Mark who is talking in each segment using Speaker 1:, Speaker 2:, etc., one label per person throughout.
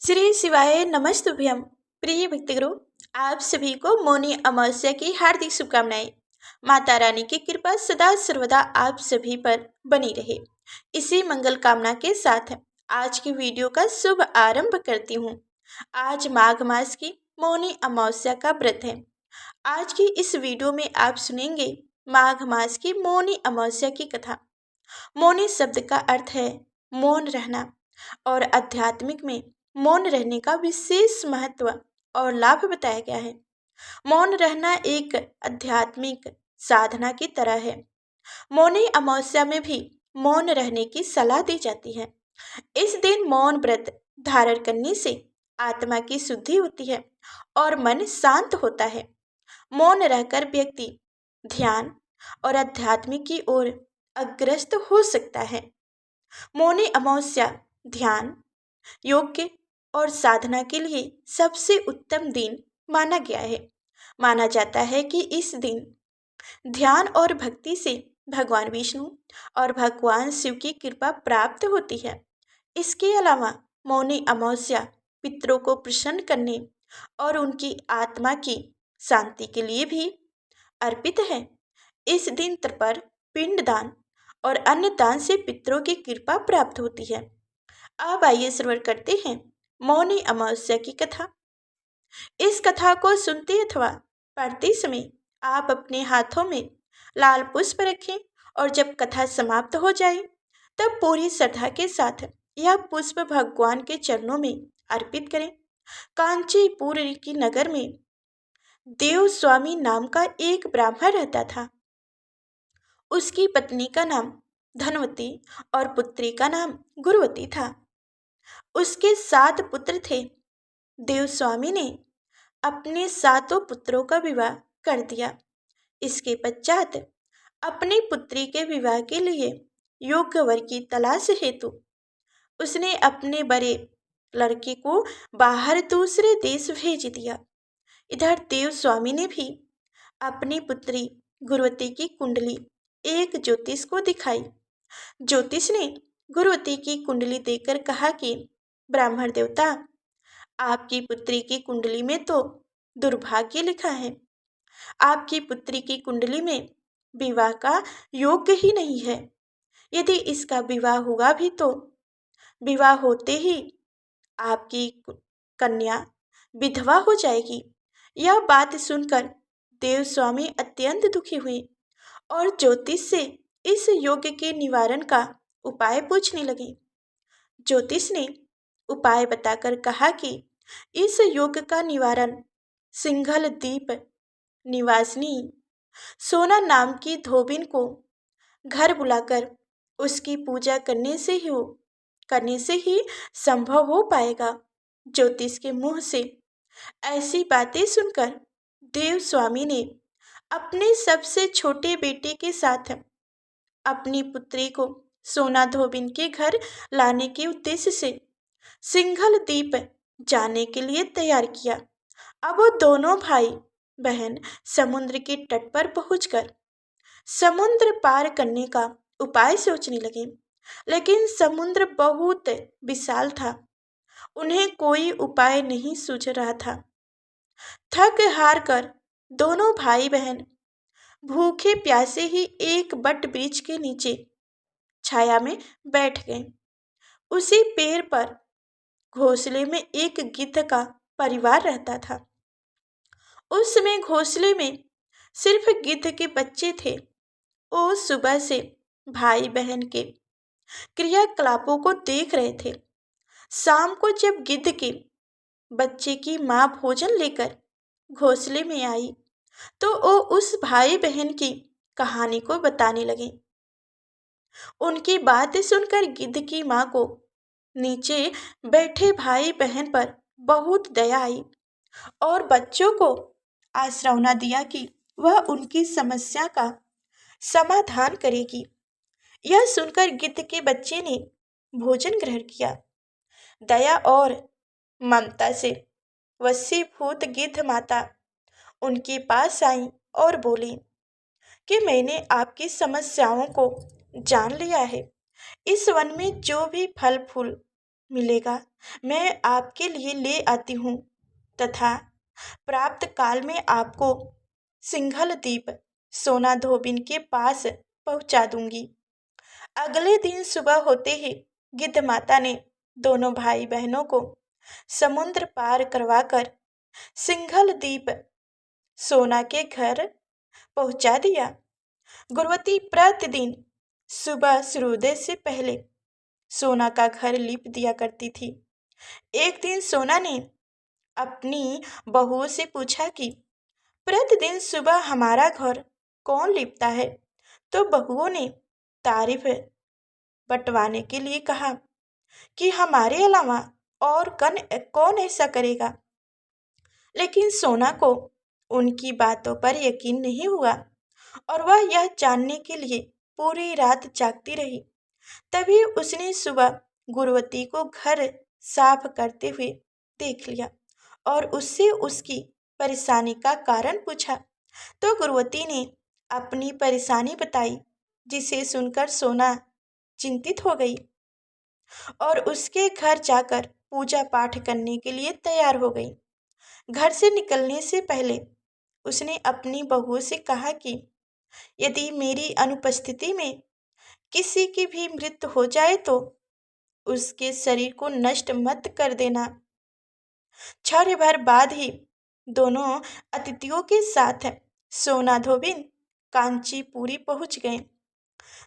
Speaker 1: श्री शिवाय नमस्तुभ्यम। प्रिय भक्तगुरु, आप सभी को मौनी अमावस्या की हार्दिक शुभकामनाएं। माता रानी की कृपा सदा सर्वदा आप सभी पर बनी रहे, इसी मंगल कामना के साथ आज की वीडियो का शुभ आरंभ करती हूँ। आज माघ मास की मौनी अमावस्या का व्रत है। आज की इस वीडियो में आप सुनेंगे माघ मास की मौनी अमावस्या की कथा। मौनी शब्द का अर्थ है मौन रहना, और आध्यात्मिक में मौन रहने का विशेष महत्व और लाभ बताया गया है। मौन रहना एक आध्यात्मिक साधना की तरह है। मौनी अमावस्या में भी मौन रहने की सलाह दी जाती है। इस दिन मौन व्रत धारण करने से आत्मा की शुद्धि होती है और मन शांत होता है। मौन रहकर व्यक्ति ध्यान और अध्यात्म की ओर अग्रसर हो सकता है। मौनी अमावस्या ध्यान, योग और साधना के लिए सबसे उत्तम दिन माना गया है। माना जाता है कि इस दिन ध्यान और भक्ति से भगवान विष्णु और भगवान शिव की कृपा प्राप्त होती है। इसके अलावा मौनी अमावस्या पितरों को प्रसन्न करने और उनकी आत्मा की शांति के लिए भी अर्पित है। इस दिन पर पिंडदान और अन्य दान से पितरों की कृपा प्राप्त होती है। अब आइए श्रवण करते हैं मौनी अमावस्या की कथा। इस कथा को सुनते अथवा पढ़ते समय आप अपने हाथों में लाल पुष्प रखें और जब कथा समाप्त हो जाए तब पूरी श्रद्धा के साथ यह पुष्प भगवान के चरणों में अर्पित करें। कांचीपुर की नगर में देव स्वामी नाम का एक ब्राह्मण रहता था। उसकी पत्नी का नाम धनवती और पुत्री का नाम गुरुवती था। उसके 7 पुत्र थे। देवस्वामी ने अपने 7 पुत्रों का विवाह कर दिया। इसके पश्चात अपनी पुत्री के विवाह के लिए योग्य वर की तलाश हेतु उसने अपने बड़े लड़के को बाहर दूसरे देश भेज दिया। इधर देवस्वामी ने भी अपनी पुत्री गुरुवती की कुंडली एक ज्योतिष को दिखाई। ज्योतिष ने गुरुवती की कुंडली देखकर कहा कि ब्राह्मण देवता, आपकी पुत्री की कुंडली में तो दुर्भाग्य लिखा है। आपकी पुत्री की कुंडली में विवाह का योग्य ही नहीं है। यदि इसका विवाह हुआ भी तो विवाह होते ही आपकी कन्या विधवा हो जाएगी। यह बात सुनकर देवस्वामी अत्यंत दुखी हुए और ज्योतिष से इस योग के निवारण का उपाय पूछने लगे। ज्योतिष ने उपाय बताकर कहा कि इस योग का निवारण सिंघल द्वीप निवासिनी सोना नाम की धोबिन को घर बुलाकर उसकी पूजा करने से ही संभव हो पाएगा। ज्योतिष के मुंह से ऐसी बातें सुनकर देवस्वामी ने अपने सबसे छोटे बेटे के साथ अपनी पुत्री को सोना धोबिन के घर लाने के उद्देश्य से सिंघल द्वीप जाने के लिए तैयार किया। अब वो दोनों भाई बहन समुद्र के तट पर पहुंचकर समुद्र पार करने का उपाय सोचने लगे, लेकिन समुद्र बहुत विशाल था। उन्हें कोई उपाय नहीं सूझ रहा था। थक हार कर दोनों भाई बहन भूखे प्यासे ही एक बट वृक्ष के नीचे छाया में बैठ गए। उसी पेड़ पर घोंसले में एक गिद्ध का परिवार रहता था। उस समय घोंसले में सिर्फ गिद्ध के बच्चे थे। वो सुबह से भाई बहन के क्रियाकलापों को देख रहे थे। शाम को जब गिद्ध के बच्चे की माँ भोजन लेकर घोंसले में आई तो वो उस भाई बहन की कहानी को बताने लगे। उनकी बातें सुनकर गिद्ध की माँ को नीचे बैठे भाई बहन पर बहुत दया आई और बच्चों को आश्वासन दिया कि वह उनकी समस्या का समाधान करेगी। यह सुनकर गिद्ध के बच्चे ने भोजन ग्रहण किया। दया और ममता से वशीभूत गिद्ध माता उनके पास आई और बोली कि मैंने आपकी समस्याओं को जान लिया है। इस वन में जो भी फल फूल मिलेगा मैं आपके लिए ले आती हूँ तथा प्राप्त काल में आपको सिंघल द्वीप सोना धोबिन के पास पहुंचा दूंगी। अगले दिन सुबह होते ही गिद्ध माता ने दोनों भाई बहनों को समुद्र पार करवाकर सिंघल द्वीप सोना के घर पहुंचा दिया। गुरुवती प्रतिदिन सुबह सूर्योदय से पहले सोना का घर लीप दिया करती थी। एक दिन सोना ने अपनी बहू से पूछा कि प्रतिदिन सुबह हमारा घर कौन लीपता है? तो बहुओं ने तारीफ बंटवाने के लिए कहा कि हमारे अलावा और कौन ऐसा करेगा। लेकिन सोना को उनकी बातों पर यकीन नहीं हुआ और वह यह जानने के लिए पूरी रात जागती रही। तभी उसने सुबह गुरुवती को घर साफ करते हुए देख लिया और उससे उसकी परेशानी का कारण पूछा। तो गुरुवती ने अपनी परेशानी बताई, जिसे सुनकर सोना चिंतित हो गई और उसके घर जाकर पूजा पाठ करने के लिए तैयार हो गई। घर से निकलने से पहले उसने अपनी बहू से कहा कि यदि मेरी अनुपस्थिति में किसी की भी मृत्यु हो जाए तो उसके शरीर को नष्ट मत कर देना। क्षण भर बाद ही दोनों अतिथियों के साथ सोना धोबिन कांचीपुरी पहुंच गए।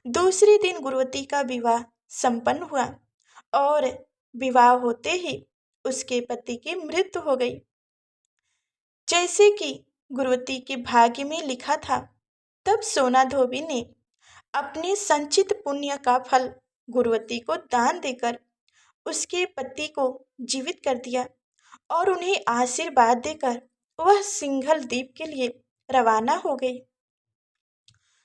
Speaker 1: दूसरे दिन गुरुवती का विवाह संपन्न हुआ और विवाह होते ही उसके पति की मृत्यु हो गई। जैसे कि गुरुवती के भाग्य में लिखा था, तब सोना धोबी ने अपने संचित पुण्य का फल गुरुवती को दान देकर उसके पति को जीवित कर दिया और उन्हें आशीर्वाद देकर वह सिंघल द्वीप के लिए रवाना हो गई।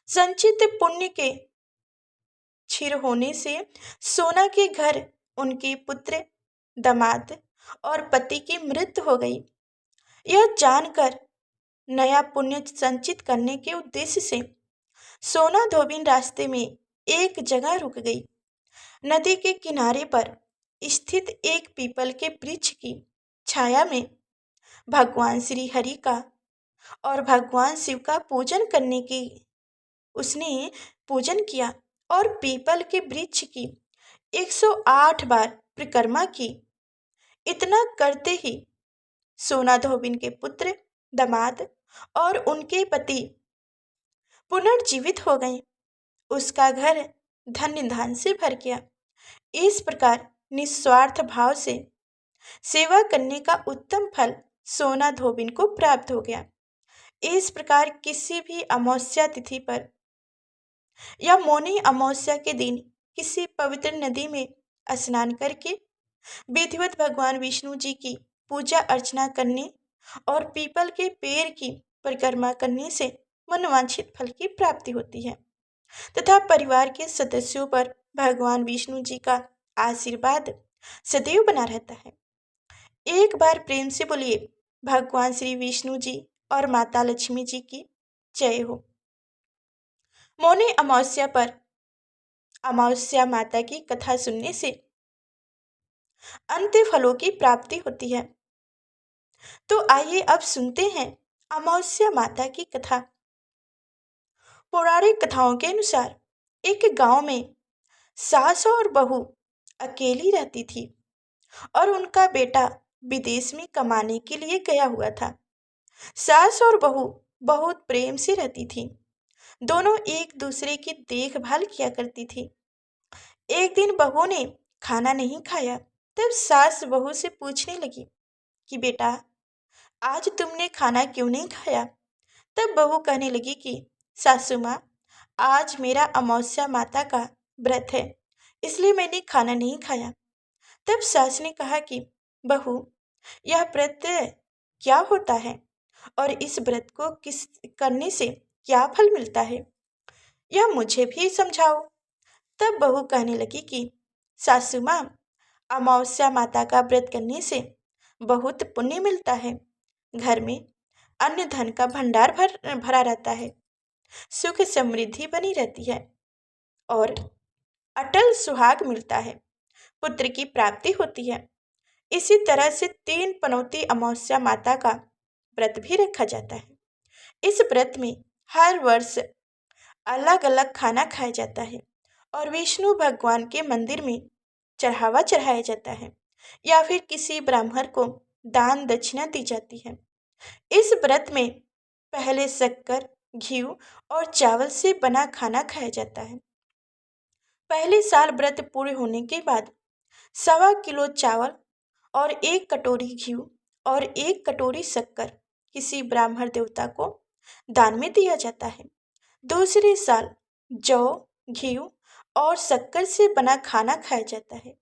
Speaker 1: संचित पुण्य के क्षीर होने से सोना के घर उनके पुत्र, दामाद और पति की मृत्यु हो गई। यह जानकर नया पुण्य संचित करने के उद्देश्य से सोना धोबिन रास्ते में एक जगह रुक गई। नदी के किनारे पर स्थित एक पीपल के वृक्ष की छाया में भगवान श्री हरि का और भगवान शिव का पूजन करने की उसने पूजन किया और पीपल के वृक्ष की 108 बार परिक्रमा की। इतना करते ही सोना धोबिन के पुत्र, दामाद और उनके पति पुनर्जीवित हो गए। उसका घर धन्य धन से भर गया। इस प्रकार निस्वार्थ भाव से सेवा करने का उत्तम फल सोना धोबिन को प्राप्त हो गया। इस प्रकार किसी भी अमावस्या तिथि पर या मौनी अमावस्या के दिन किसी पवित्र नदी में स्नान करके विधिवत भगवान विष्णु जी की पूजा अर्चना करने और पीपल के पेड़ की परिक्रमा करने से मनवांछित फल की प्राप्ति होती है तथा परिवार के सदस्यों पर भगवान विष्णु जी का आशीर्वाद सदैव बना रहता है। एक बार प्रेम से बोलिए, भगवान श्री विष्णु जी और माता लक्ष्मी जी की जय हो। मौनी अमावस्या पर अमावस्या माता की कथा सुनने से अंत्य फलों की प्राप्ति होती है। तो आइए अब सुनते हैं अमावस्या माता की कथा। पौराणिक कथाओं के अनुसार एक गांव में सास और बहू अकेली रहती थी और उनका बेटा विदेश में कमाने के लिए गया हुआ था। सास और बहू बहुत प्रेम से रहती थी। दोनों एक दूसरे की देखभाल किया करती थी। एक दिन बहू ने खाना नहीं खाया, तब सास बहू से पूछने लगी कि बेटा, आज तुमने खाना क्यों नहीं खाया? तब बहू कहने लगी कि सासू माँ, आज मेरा अमावस्या माता का व्रत है, इसलिए मैंने खाना नहीं खाया। तब सास ने कहा कि बहू, यह व्रत क्या होता है और इस व्रत को किस करने से क्या फल मिलता है, यह मुझे भी समझाओ। तब बहू कहने लगी कि सासू माँ, अमावस्या माता का व्रत करने से बहुत पुण्य मिलता है। घर में अन्न धन का भंडार भरा रहता है, सुख समृद्धि बनी रहती है और अटल सुहाग मिलता है, पुत्र की प्राप्ति होती है। इसी तरह से 3 पनौती अमावस्या माता का व्रत भी रखा जाता है। इस व्रत में हर वर्ष अलग अलग खाना खाया जाता है और विष्णु भगवान के मंदिर में चढ़ावा चढ़ाया जाता है या फिर किसी ब्राह्मण को दान दक्षिणा दी जाती है। इस व्रत में पहले शक्कर, घी और चावल से बना खाना खाया जाता है। पहले साल व्रत पूरे होने के बाद 1.25 किलो चावल और 1 कटोरी घी और 1 कटोरी शक्कर किसी ब्राह्मण देवता को दान में दिया जाता है। दूसरे साल जौ, घी और शक्कर से बना खाना खाया जाता है।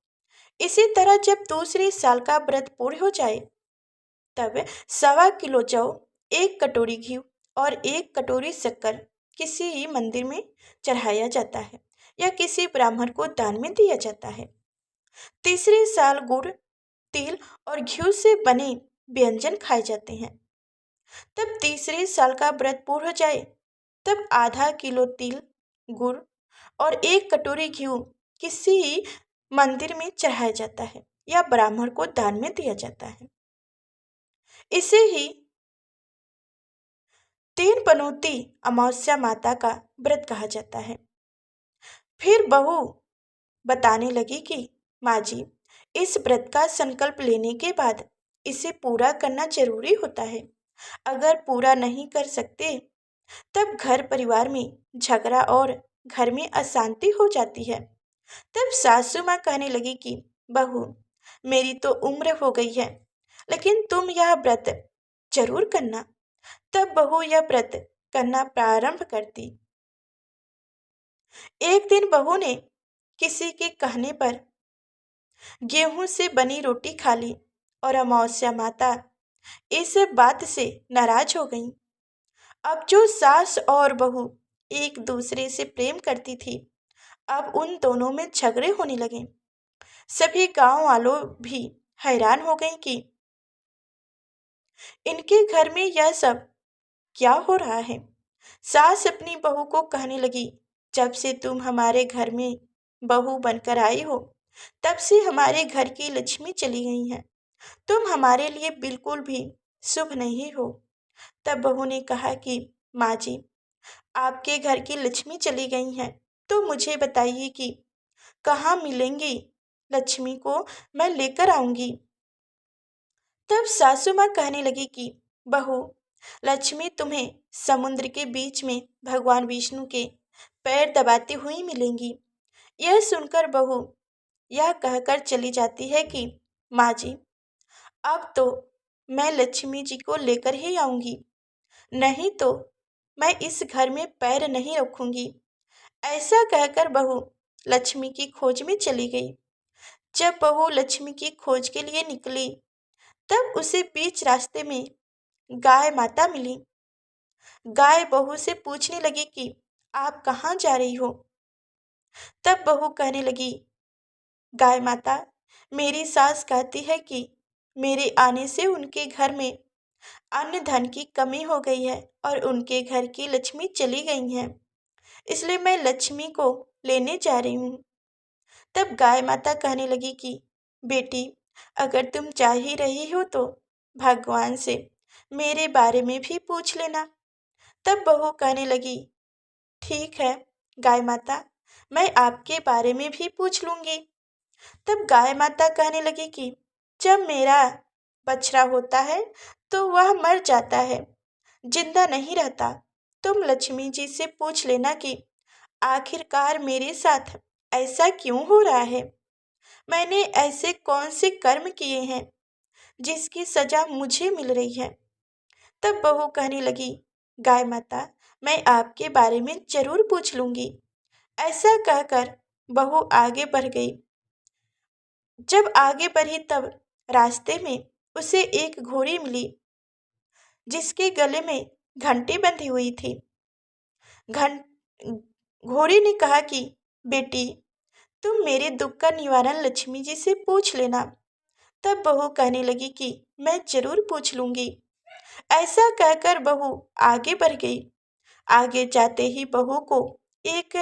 Speaker 1: इसी तरह जब दूसरे साल का व्रत पूर्ण हो जाए तब 1.25 किलो जौ, 1 कटोरी घी और 1 कटोरी शक्कर किसी मंदिर में चढ़ाया जाता है या किसी ब्राह्मण को दान में दिया जाता है। तीसरे साल गुड़, तिल और घी से बने व्यंजन खाए जाते हैं। तब तीसरे साल का व्रत पूर्ण हो जाए तब आधा किलो तिल, गुड़ और 1 कटोरी घी किसी मंदिर में चढ़ाया जाता है या ब्राह्मण को दान में दिया जाता है। इसे ही 3 पनौती अमावस्या माता का व्रत कहा जाता है। फिर बहू बताने लगी कि माँ जी, इस व्रत का संकल्प लेने के बाद इसे पूरा करना जरूरी होता है। अगर पूरा नहीं कर सकते तब घर परिवार में झगड़ा और घर में अशांति हो जाती है। तब सासू माँ कहने लगी कि बहू, मेरी तो उम्र हो गई है, लेकिन तुम यह व्रत जरूर करना। तब बहू यह व्रत करना प्रारंभ करती। एक दिन बहू ने किसी के कहने पर गेहूं से बनी रोटी खा ली और अमावस्या माता इस बात से नाराज हो गईं। अब जो सास और बहू एक दूसरे से प्रेम करती थी, अब उन दोनों में झगड़े होने लगे। सभी गांव वालों भी हैरान हो गए कि इनके घर में यह सब क्या हो रहा है। सास अपनी बहू को कहने लगी, जब से तुम हमारे घर में बहू बनकर आई हो, तब से हमारे घर की लक्ष्मी चली गई है। तुम हमारे लिए बिल्कुल भी शुभ नहीं हो। तब बहू ने कहा कि माँ जी, आपके घर की लक्ष्मी चली गई हैं, तो मुझे बताइए कि कहाँ मिलेंगी लक्ष्मी को मैं लेकर आऊंगी। तब सासू माँ कहने लगी कि बहू, लक्ष्मी तुम्हें समुद्र के बीच में भगवान विष्णु के पैर दबाती हुई मिलेंगी। यह सुनकर बहू यह कहकर चली जाती है कि माँ जी, अब तो मैं लक्ष्मी जी को लेकर ही आऊंगी, नहीं तो मैं इस घर में पैर नहीं रखूंगी। ऐसा कहकर बहू लक्ष्मी की खोज में चली गई। जब बहू लक्ष्मी की खोज के लिए निकली तब उसे बीच रास्ते में गाय माता मिली। गाय बहू से पूछने लगी कि आप कहाँ जा रही हो। तब बहू कहने लगी, गाय माता, मेरी सास कहती है कि मेरे आने से उनके घर में अन्न धन की कमी हो गई है और उनके घर की लक्ष्मी चली गई है, इसलिए मैं लक्ष्मी को लेने जा रही हूँ। तब गाय माता कहने लगी कि बेटी, अगर तुम जा ही रही हो तो भगवान से मेरे बारे में भी पूछ लेना। तब बहू कहने लगी, ठीक है गाय माता, मैं आपके बारे में भी पूछ लूंगी। तब गाय माता कहने लगी कि जब मेरा बछड़ा होता है तो वह मर जाता है, जिंदा नहीं रहता। तुम लक्ष्मी जी से पूछ लेना कि आखिरकार मेरे साथ ऐसा क्यों हो रहा है। मैंने ऐसे कौन से कर्म किए हैं जिसकी सजा मुझे मिल रही है। तब बहू कहने लगी, गाय माता, मैं आपके बारे में जरूर पूछ लूंगी। ऐसा कहकर बहू आगे बढ़ गई। जब आगे बढ़ी तब रास्ते में उसे एक घोड़ी मिली जिसके गले में घंटी बंधी हुई थी। घं घोड़ी ने कहा कि बेटी, तुम मेरे दुख का निवारण लक्ष्मी जी से पूछ लेना। तब बहू कहने लगी कि मैं जरूर पूछ लूंगी। ऐसा कहकर बहू आगे बढ़ गई। आगे जाते ही बहू को एक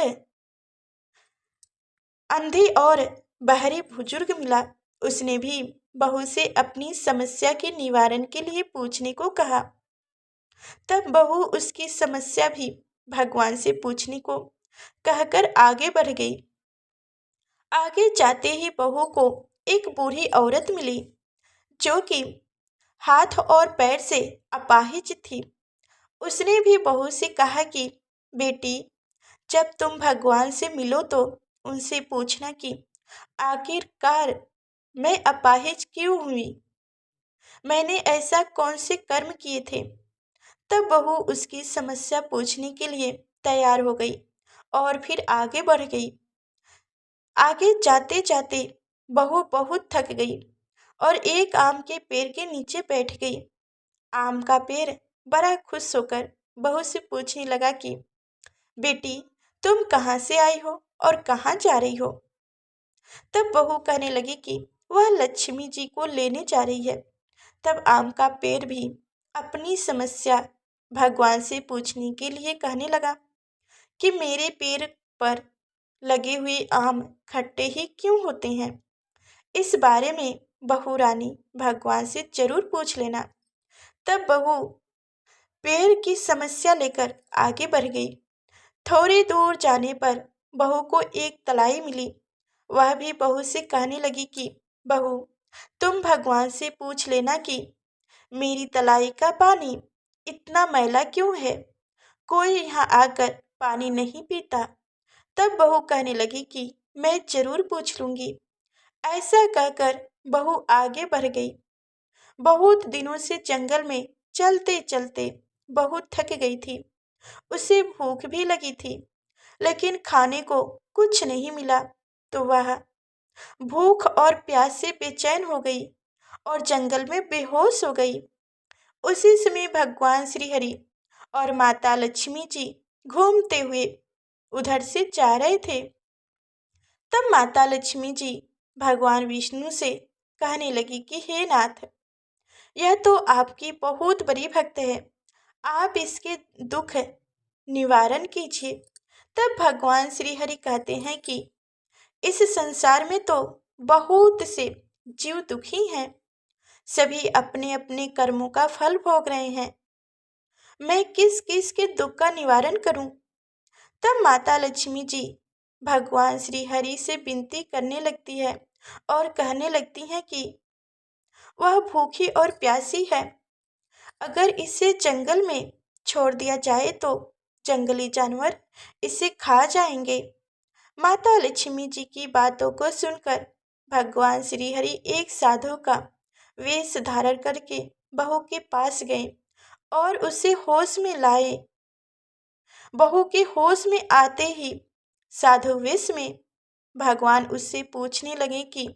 Speaker 1: अंधी और बहरी बुजुर्ग मिला। उसने भी बहू से अपनी समस्या के निवारण के लिए पूछने को कहा। तब बहू उसकी समस्या भी भगवान से पूछने को कहकर आगे बढ़ गई। आगे जाते ही बहू को एक बूढ़ी औरत मिली जो कि हाथ और पैर से अपाहिज थी। उसने भी बहू से कहा कि बेटी, जब तुम भगवान से मिलो तो उनसे पूछना कि आखिरकार मैं अपाहिज क्यों हुई, मैंने ऐसा कौन से कर्म किए थे। तब बहू उसकी समस्या पूछने के लिए तैयार हो गई और फिर आगे बढ़ गई। आगे जाते जाते बहू बहुत थक गई और एक आम के पेड़ के नीचे बैठ गई। आम का पेड़ बड़ा खुश होकर बहू से पूछने लगा कि बेटी, तुम कहाँ से आई हो और कहाँ जा रही हो। तब बहू कहने लगी कि वह लक्ष्मी जी को लेने जा रही है। तब आम का पेड़ भी अपनी समस्या भगवान से पूछने के लिए कहने लगा कि मेरे पेड़ पर लगे हुए आम खट्टे ही क्यों होते हैं, इस बारे में बहू रानी भगवान से जरूर पूछ लेना। तब बहू पेड़ की समस्या लेकर आगे बढ़ गई। थोड़ी दूर जाने पर बहू को एक तलाई मिली। वह भी बहू से कहने लगी कि बहू, तुम भगवान से पूछ लेना कि मेरी तलाई का पानी इतना मैला क्यों है, कोई यहाँ आकर पानी नहीं पीता। तब बहू कहने लगी कि मैं जरूर पूछ लूंगी। ऐसा कहकर बहू आगे बढ़ गई। बहुत दिनों से जंगल में चलते चलते बहुत थक गई थी। उसे भूख भी लगी थी, लेकिन खाने को कुछ नहीं मिला तो वह भूख और प्यास से बेचैन हो गई और जंगल में बेहोश हो गई। उसी समय भगवान श्री हरि और माता लक्ष्मी जी घूमते हुए उधर से जा रहे थे। तब माता लक्ष्मी जी भगवान विष्णु से कहने लगी कि हे नाथ, यह तो आपकी बहुत बड़ी भक्त है, आप इसके दुख निवारण कीजिए। तब भगवान श्री हरि कहते हैं कि इस संसार में तो बहुत से जीव दुखी हैं, सभी अपने अपने कर्मों का फल भोग रहे हैं, मैं किस किस के दुख का निवारण करूं। तब माता लक्ष्मी जी भगवान श्री हरि से विनती करने लगती है और कहने लगती हैं कि वह भूखी और प्यासी है, अगर इसे जंगल में छोड़ दिया जाए तो जंगली जानवर इसे खा जाएंगे। माता लक्ष्मी जी की बातों को सुनकर भगवान श्री हरि एक साधु का वेश धारण करके बहू के पास गए और उसे होश में लाए। बहू के होश में आते ही साधु वेश में भगवान उससे पूछने लगे कि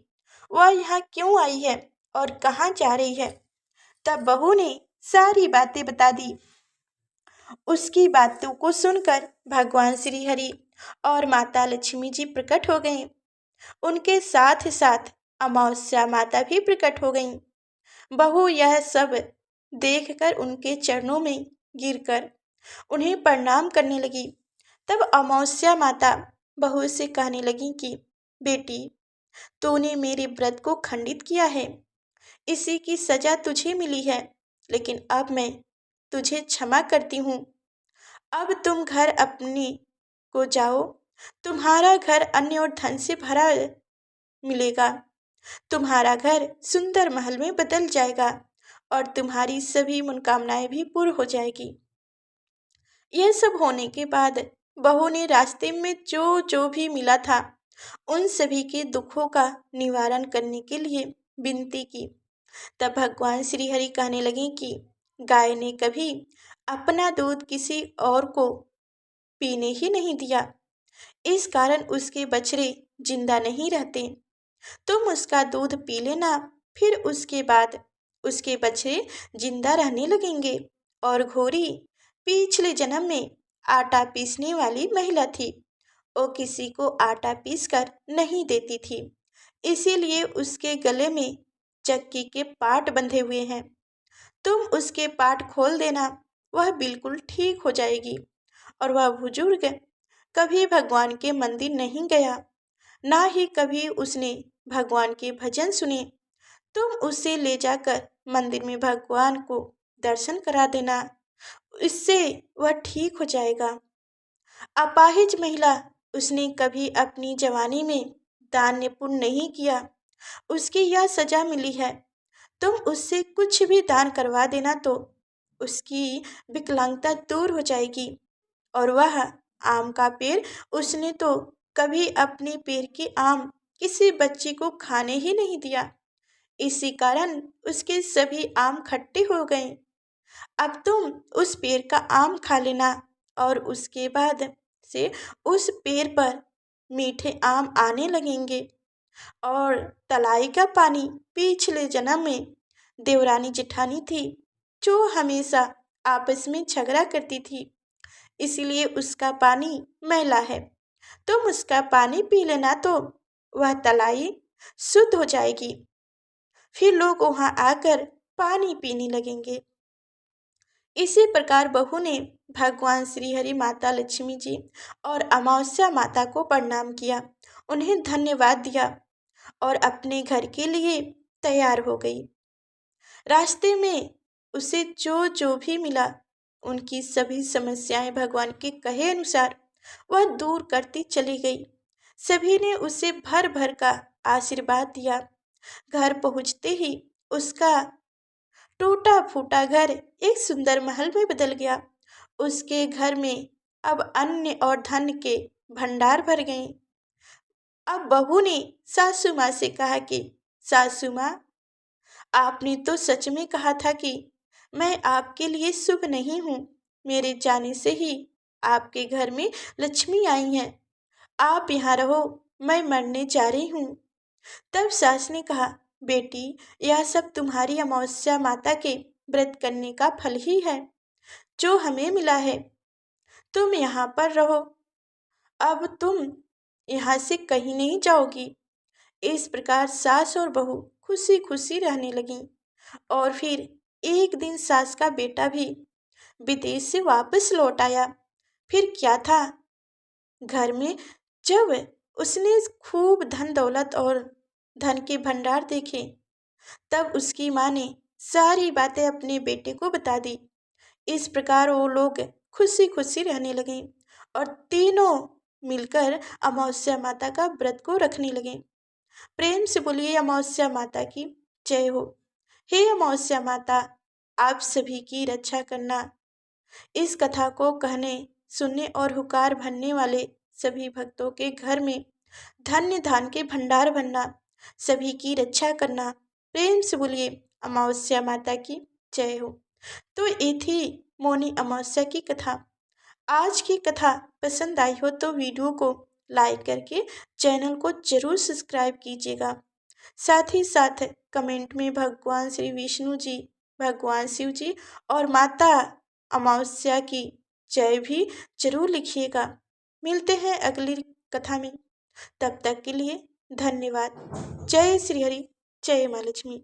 Speaker 1: वह यहाँ क्यों आई है और कहाँ जा रही है। तब बहू ने सारी बातें बता दी। उसकी बातों को सुनकर भगवान श्री हरि और माता लक्ष्मी जी प्रकट हो गए। उनके साथ साथ अमावस्या माता भी प्रकट हो गईं। बहू यह सब देखकर उनके चरणों में गिरकर उन्हें प्रणाम करने लगी। तब अमावस्या माता बहू से कहने लगी कि बेटी, तूने मेरे व्रत को खंडित किया है, इसी की सजा तुझे मिली है, लेकिन अब मैं तुझे क्षमा करती हूँ। अब तुम घर अपने को जाओ, तुम्हारा घर अन्न और धन से भरा मिलेगा। तुम्हारा घर सुंदर महल में बदल जाएगा और तुम्हारी सभी मनोकामनाएं भी पूर्ण हो जाएगी। यह सब होने के बाद बहू ने रास्ते में जो जो भी मिला था उन सभी के दुखों का निवारण करने के लिए विनती की। तब भगवान श्री हरि कहने लगे कि गाय ने कभी अपना दूध किसी और को पीने ही नहीं दिया, इस कारण उसके बछड़े जिंदा नहीं रहते। तुम उसका दूध पी लेना, फिर उसके बाद उसके बच्चे जिंदा रहने लगेंगे। और घोड़ी पिछले जन्म में आटा पीसने वाली महिला थी, वो किसी को आटा पीसकर नहीं देती थी, इसीलिए उसके गले में चक्की के पाट बंधे हुए हैं। तुम उसके पाट खोल देना, वह बिल्कुल ठीक हो जाएगी। और वह बुजुर्ग कभी भगवान के मंदिर नहीं गया, ना ही कभी उसने भगवान के भजन सुने, तुम उसे ले जाकर मंदिर में भगवान को दर्शन करा देना, इससे वह ठीक हो जाएगा। अपाहिज महिला, उसने कभी अपनी जवानी में दान पुण्य नहीं किया, उसकी यह सजा मिली है। तुम उससे कुछ भी दान करवा देना तो उसकी विकलांगता दूर हो जाएगी। और वह आम का पेड़, उसने तो कभी अपने पेड़ के आम किसी बच्चे को खाने ही नहीं दिया, इसी कारण उसके सभी आम खट्टे हो गए। अब तुम उस पेड़ का आम खा लेना और उसके बाद से उस पेड़ पर मीठे आम आने लगेंगे। और तलाई का पानी पिछले जन्म में देवरानी जेठानी थी, जो हमेशा आपस में झगड़ा करती थी, इसलिए उसका पानी मैला है। तुम उसका पानी पी लेना तो वह तलाई शुद्ध हो जाएगी, फिर लोग वहां आकर पानी पीने लगेंगे। इसी प्रकार बहू ने भगवान श्री हरि, माता लक्ष्मी जी और अमावस्या माता को प्रणाम किया, उन्हें धन्यवाद दिया और अपने घर के लिए तैयार हो गई। रास्ते में उसे जो जो भी मिला, उनकी सभी समस्याएं भगवान के कहे अनुसार वह दूर करती चली गई। सभी ने उसे भर भर का आशीर्वाद दिया। घर पहुंचते ही उसका टूटा फूटा घर एक सुंदर महल में बदल गया। उसके घर में अब अन्न और धन के भंडार भर गए। अब बहू ने सासू माँ से कहा कि सासू माँ, आपने तो सच में कहा था कि मैं आपके लिए शुभ नहीं हूँ। मेरे जाने से ही आपके घर में लक्ष्मी आई हैं। आप यहाँ रहो, मैं मरने जा रही हूँ। तब सास ने कहा, बेटी, यह सब तुम्हारी अमावस्या माता के व्रत करने का फल ही है, जो हमें मिला है। तुम यहाँ पर रहो, अब तुम यहाँ से कहीं नहीं जाओगी। इस प्रकार सास और बहू खुशी खुशी रहने लगी। और फिर एक दिन सास का बेटा भी विदेश से वापस लौट आया। फिर क्या था, घर में जब उसने खूब धन दौलत और धन के भंडार देखे, तब उसकी माँ ने सारी बातें अपने बेटे को बता दी। इस प्रकार वो लोग खुशी खुशी रहने लगे और तीनों मिलकर अमावस्या माता का व्रत को रखने लगे। प्रेम से बोलिए अमावस्या माता की जय हो। हे अमावस्या माता, आप सभी की रक्षा करना। इस कथा को कहने, सुनने और हुकार भरने वाले सभी भक्तों के घर में धन्य धान के भंडार भरना, सभी की रक्षा करना। प्रेम से बोलिए अमावस्या माता की जय हो। तो ये थी मौनी अमावस्या की कथा। आज की कथा पसंद आई हो तो वीडियो को लाइक करके चैनल को जरूर सब्सक्राइब कीजिएगा। साथ ही साथ कमेंट में भगवान श्री विष्णु जी, भगवान शिव जी और माता अमावस्या की जय भी जरूर लिखिएगा। मिलते हैं अगली कथा में, तब तक के लिए धन्यवाद। जय श्री हरि, जय माँ लक्ष्मी।